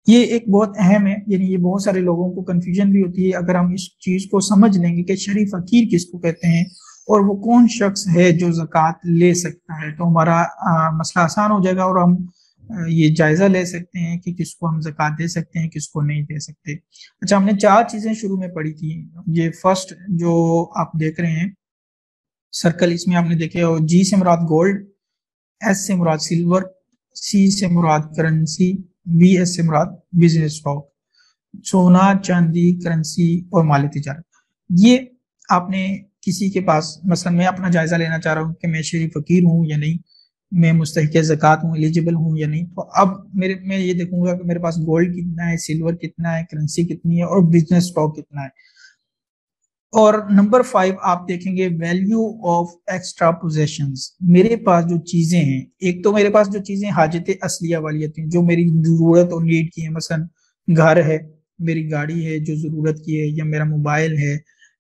یہ ایک بہت اہم ہے، یعنی یہ بہت سارے لوگوں کو کنفیوژن بھی ہوتی ہے۔ اگر ہم اس چیز کو سمجھ لیں گے کہ شرعی فقیر کس کو کہتے ہیں اور وہ کون شخص ہے جو زکوٰۃ لے سکتا ہے، تو ہمارا مسئلہ آسان ہو جائے گا، اور ہم یہ جائزہ لے سکتے ہیں کہ کس کو ہم زکوٰۃ دے سکتے ہیں، کس کو نہیں دے سکتے۔ اچھا، ہم نے 4 چیزیں شروع میں پڑھی تھی۔ یہ فرسٹ جو آپ دیکھ رہے ہیں سرکل، اس میں آپ نے دیکھے ہو جی سے مراد گولڈ، ایس سے مراد سلور، سی سے مراد کرنسی، بی ایس سے مراد بزنس اسٹاک، سونا، چاندی، کرنسی اور مال تجارت۔ یہ آپ نے کسی کے پاس، مثلا میں اپنا جائزہ لینا چاہ رہا ہوں کہ میں شرعی فقیر ہوں یا نہیں، میں مستحق زکوٰۃ ہوں، ایلیجبل ہوں یا نہیں، تو اب میں یہ دیکھوں گا کہ میرے پاس گولڈ کتنا ہے، سلور کتنا ہے، کرنسی کتنی ہے اور بزنس اسٹاک کتنا ہے۔ اور نمبر 5 آپ دیکھیں گے ویلیو آف ایکسٹرا پوزیشنز۔ میرے پاس جو چیزیں ہیں، ایک تو میرے پاس جو چیزیں حاجت اصلیہ والی ہوتی ہیں، جو میری ضرورت اور نیڈ کی ہیں، مثلا گھر ہے، میری گاڑی ہے جو ضرورت کی ہے، یا میرا موبائل ہے،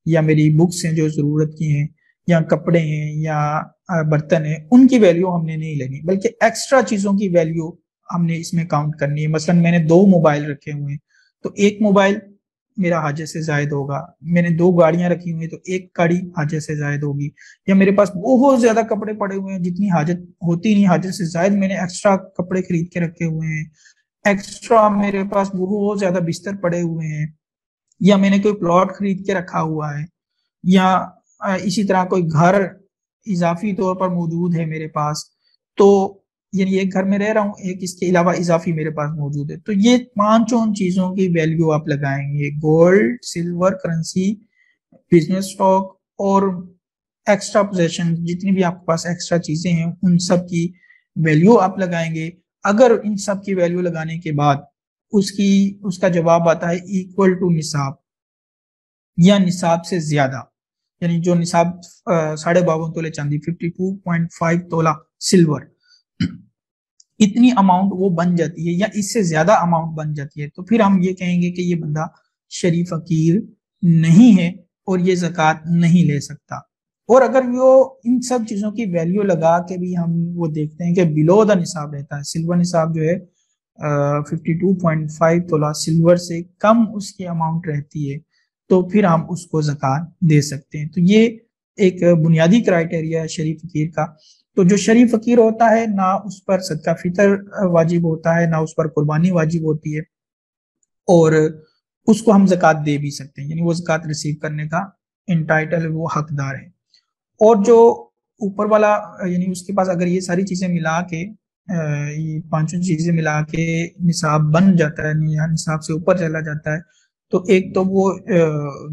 یا میری بکس ہیں جو ضرورت کی ہیں، یا کپڑے ہیں، یا برتن ہیں، ان کی ویلیو ہم نے نہیں لینی، بلکہ ایکسٹرا چیزوں کی ویلیو ہم نے اس میں کاؤنٹ کرنی ہے۔ مثلا میں نے 2 موبائل رکھے ہوئے ہیں، تو ایک موبائل میرا حاجت سے زائد ہوگا، میں نے 2 گاڑیاں رکھی ہوئی ہیں تو ایک گاڑی حاجت سے زائد ہوگی، یا میرے پاس بہت زیادہ کپڑے پڑے ہوئے ہیں، جتنی حاجت ہوتی نہیں، حاجت سے زائد میں نے ایکسٹرا کپڑے خرید کے رکھے ہوئے ہیں، ایکسٹرا میرے پاس بہت زیادہ بستر پڑے ہوئے ہیں، یا میں نے کوئی پلاٹ خرید کے رکھا ہوا ہے، یا اسی طرح کوئی گھر اضافی طور پر موجود ہے میرے پاس، تو یعنی ایک گھر میں رہ رہا ہوں، ایک اس کے علاوہ اضافی میرے پاس موجود ہے، تو یہ 5 چیزوں کی ویلیو آپ لگائیں گے، gold, silver, currency, business stock اور ایکسٹرا پوزیشن، جتنی بھی آپ کے پاس ایکسٹرا چیزیں ہیں ان سب کی ویلیو آپ لگائیں گے۔ اگر ان سب کی ویلیو لگانے کے بعد اس کا جواب آتا ہے ایکول ٹو نصاب یا نصاب سے زیادہ، یعنی جو نصاب 52.5 تولے چاندی، 52.5 تولہ سلور، اتنی اماؤنٹ وہ بن جاتی ہے یا اس سے زیادہ اماؤنٹ بن جاتی ہے، تو پھر ہم یہ کہیں گے کہ یہ بندہ شرعی فقیر نہیں ہے اور یہ زکوٰۃ نہیں لے سکتا۔ اور اگر وہ ان سب چیزوں کی ویلیو لگا کے بھی ہم وہ دیکھتے ہیں کہ بلو دا نصاب رہتا ہے، سلور نصاب جو ہے 52.5 تولہ سلور سے کم اس کی اماؤنٹ رہتی ہے، تو پھر ہم اس کو زکوٰۃ دے سکتے ہیں۔ تو یہ ایک بنیادی کرائٹیریا ہے شرعی فقیر کا۔ تو جو شرعی فقیر ہوتا ہے، نہ اس پر صدقہ فطر واجب ہوتا ہے، نہ اس پر قربانی واجب ہوتی ہے، اور اس کو ہم زکوٰۃ دے بھی سکتے ہیں، یعنی وہ زکوٰۃ ریسیو کرنے کا انٹائٹل، وہ حقدار ہے۔ اور جو اوپر والا، یعنی اس کے پاس اگر یہ ساری چیزیں ملا کے، یہ 5 چیزیں ملا کے نصاب بن جاتا ہے، یا نصاب سے اوپر چلا جاتا ہے، تو ایک تو وہ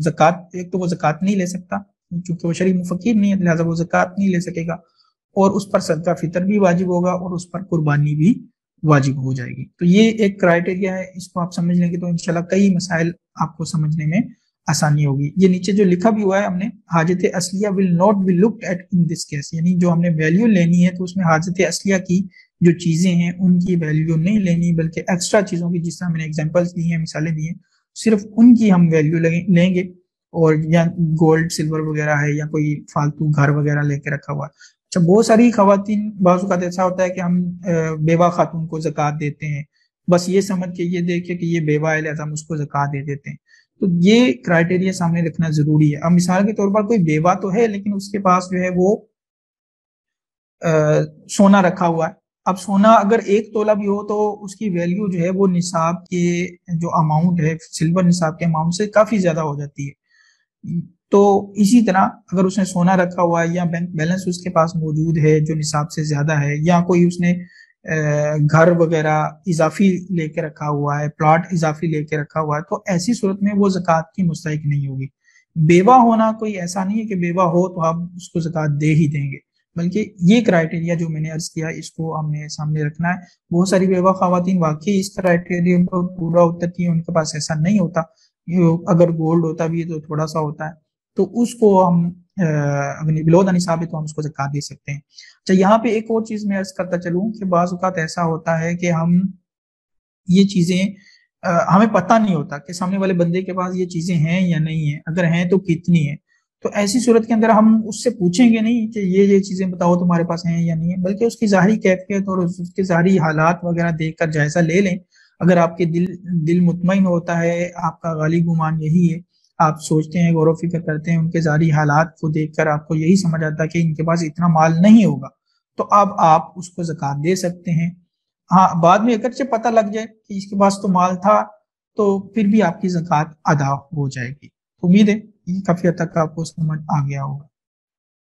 زکوٰۃ نہیں لے سکتا، کیونکہ وہ شرعی فقیر نہیں ہے، لہٰذا وہ زکوٰۃ نہیں لے سکے گا، اور اس پر صدقہ فطر بھی واجب ہوگا اور اس پر قربانی بھی واجب ہو جائے گی۔ تو یہ ایک کرائٹیریا ہے، اس کو آپ سمجھ لیں گے تو انشاءاللہ کئی مسائل آپ کو سمجھنے میں آسانی ہوگی۔ یہ نیچے جو لکھا بھی ہوا ہے ہم نے، حاجت اصلیہ will not be looked at in this case، یعنی جو ہم نے ویلیو لینی ہے تو اس میں حاجت اصلیہ کی جو چیزیں ہیں ان کی ویلیو نہیں لینی، بلکہ ایکسٹرا چیزوں کی، جس طرح میں نے ایگزامپلس دی ہیں، مثالیں دی ہیں، صرف ان کی ہم ویلیو لیں گے، اور یا گولڈ سلور وغیرہ ہے، یا کوئی فالتو گھر وغیرہ لے کے رکھا ہوا ہے۔ اچھا، بہت ساری خواتین، بعض اوقات ایسا ہوتا ہے کہ ہم بیوہ خاتون کو زکوٰۃ دیتے ہیں، بس یہ سمجھ کے، یہ دیکھ کے کہ یہ بیوہ ہے لہذا ہم اس کو زکوٰۃ دے دیتے ہیں، تو یہ کرائٹیریا سامنے رکھنا ضروری ہے۔ اب مثال کے طور پر کوئی بیوہ تو ہے لیکن اس کے پاس جو ہے وہ سونا رکھا ہوا ہے، اب سونا اگر 1 تولہ بھی ہو تو اس کی ویلیو جو ہے وہ نصاب کے جو اماؤنٹ ہے، سلور نصاب کے اماؤنٹ سے کافی زیادہ ہو جاتی ہے۔ تو اسی طرح اگر اس نے سونا رکھا ہوا ہے، یا بینک بیلنس اس کے پاس موجود ہے جو نصاب سے زیادہ ہے، یا کوئی اس نے گھر وغیرہ اضافی لے کے رکھا ہوا ہے، پلاٹ اضافی لے کے رکھا ہوا ہے، تو ایسی صورت میں وہ زکوٰۃ کی مستحق نہیں ہوگی۔ بیوہ ہونا کوئی ایسا نہیں ہے کہ بیوہ ہو تو ہم اس کو زکوٰۃ دے ہی دیں گے، بلکہ یہ کرائٹیریا جو میں نے عرض کیا اس کو ہم نے سامنے رکھنا ہے۔ بہت ساری بیوہ خواتین واقعی اس کرائٹیریا پر پورا اترتی ہیں، ان کے پاس ایسا نہیں ہوتا، اگر گولڈ ہوتا بھی ہے تو تھوڑا سا ہوتا ہے، تو اس کو ہم بلو دا نصاب ہے تو ہم اس کو زکوٰۃ دے سکتے ہیں۔ اچھا، یہاں پہ ایک اور چیز میں عرض کرتا چلوں کہ بعض اوقات ایسا ہوتا ہے کہ ہم یہ چیزیں ہمیں پتہ نہیں ہوتا کہ سامنے والے بندے کے پاس یہ چیزیں ہیں یا نہیں ہیں، اگر ہیں تو کتنی ہیں، تو ایسی صورت کے اندر ہم اس سے پوچھیں گے نہیں کہ یہ چیزیں بتاؤ تمہارے پاس ہیں یا نہیں ہیں، بلکہ اس کی ظاہری کیفیت اور اس کے ظاہری حالات وغیرہ دیکھ کر جائزہ لے لیں۔ اگر آپ کے دل مطمئن ہوتا ہے، آپ کا غالب گمان یہی ہے، آپ سوچتے ہیں، غور و فکر کرتے ہیں، ان کے ظاہری حالات کو دیکھ کر آپ کو یہی سمجھ آتا ہے کہ ان کے پاس اتنا مال نہیں ہوگا، تو اب آپ اس کو زکوٰۃ دے سکتے ہیں۔ ہاں، بعد میں اگرچہ پتہ لگ جائے کہ اس کے پاس تو مال تھا، تو پھر بھی آپ کی زکوٰۃ ادا ہو جائے گی۔ امید ہے یہ کافی حد تک آپ کو سمجھ آ گیا ہوگا۔